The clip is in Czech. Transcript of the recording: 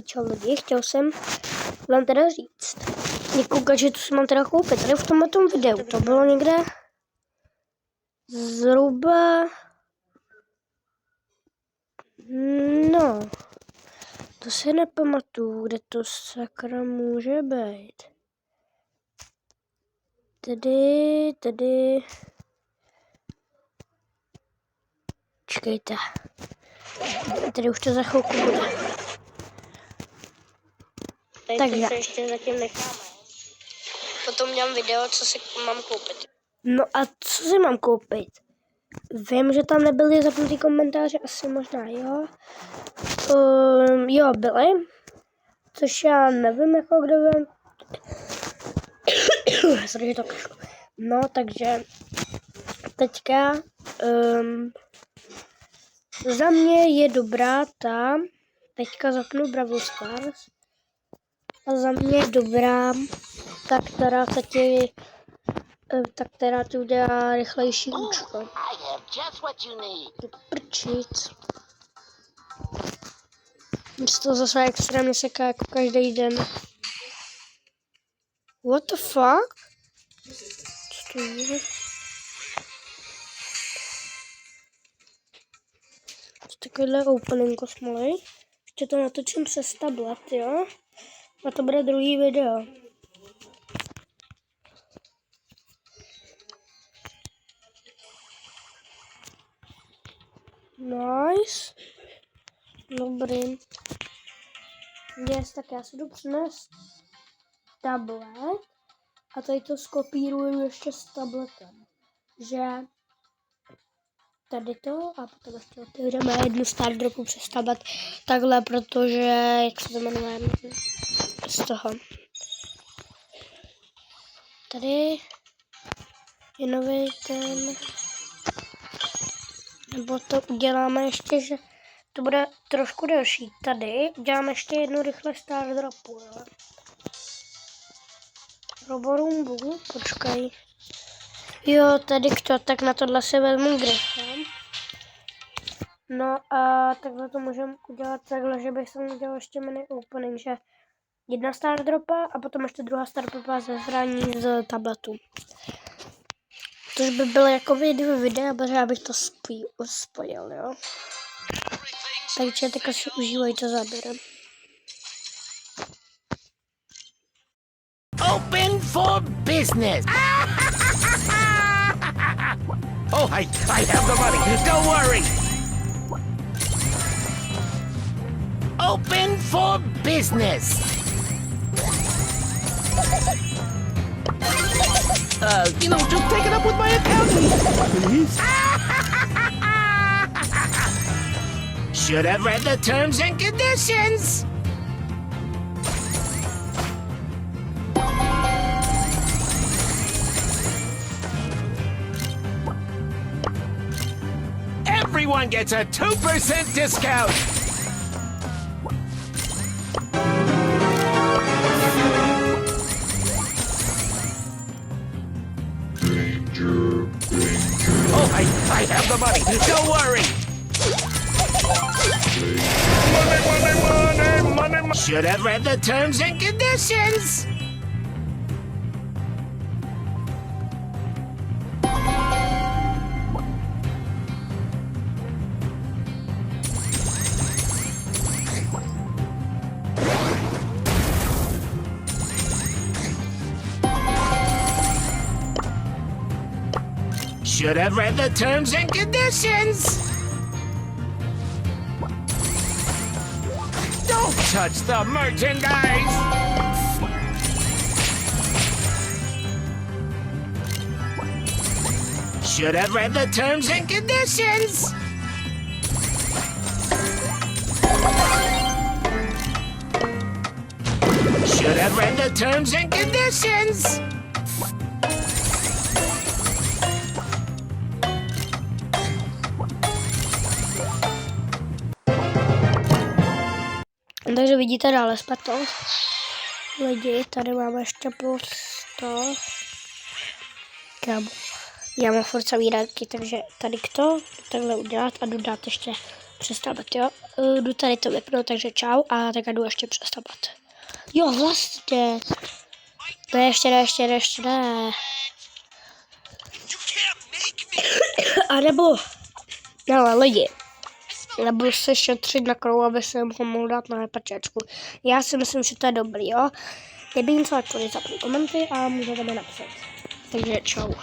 Čau lidi, chtěl jsem vám teda říct. Koukat, že tu si mám teda koupit. Tady v tomto videu to bylo někde zhruba... No, to si nepamatuju, kde to sakra může být. Tady... Čekejte. Tady už to za chvilku bude. Takže se ještě zatím necháme. Potom dělám video, co si mám koupit. No a co si mám koupit? Vím, že tam nebyly zapnutý komentáře, asi možná jo. Jo, byly. Což já nevím, jako kdo vím. to kašlu. No, takže teďka za mě je dobrá ta, teďka zapnu Brawl Stars. A za mě je dobrá ta, která ti udělá rychlejší účko. Prčic. To zase extrémně seká jako každý den. What the fuck? Co to je? Takovýhle opening kosmolej. Ještě to natočím přes tablet, jo? A to bude druhý video. Nice. Dobrý. Yes, tak já si jdu přinést tablet. A tady to skopíruju ještě s tabletem. Že tady to a potom ještě otevřeme jednu Star Dropu přes tablet. Takhle, protože, jak se to jmenuje, z toho. Tady je nový ten, nebo to uděláme ještě, že to bude trošku delší. Tady uděláme ještě jednu rychle Star Dropu, jo. Roborumbu, počkej. Jo, tady kdo, tak na tohle si vezmu Grifa. No a takhle to můžeme udělat takhle, že bych se udělal ještě mini opening, že jedna Star Dropa a potom ještě druhá Star Dropa ze zraní z tabletu. Tož by byly jako dvě videa, protože já bych to spojil, jo. Takže teďka si užívajte záběrem. Open for business. Oh, I have the money. Don't worry. Open for business. Just take it up with my accountant, please. Should have read the terms and conditions. Everyone gets a 2% discount. Oh, I have the money. Don't worry. Money. Should have read the terms and conditions. Should have read the terms and conditions. Don't touch the merchandise. Should have read the terms and conditions. Should have read the terms and conditions. Takže vidíte dále spato. Lidi, tady máme ještě plus 100. Já mám furt zavírátky, takže tady to takhle udělat a dodat ještě přestavat, jo. Jdu tady to vypnout, takže čau a tak jdu ještě přestavat. Jo, vlastně. Ne, ještě ne. A nebo, ale lidi, nebudu se šetřit na krouhu, aby se mohl dát na pačečku. Já si myslím, že to je dobrý, jo. Kdyby něco, ať zapnu komenty a můžete mi napsat. Takže čau.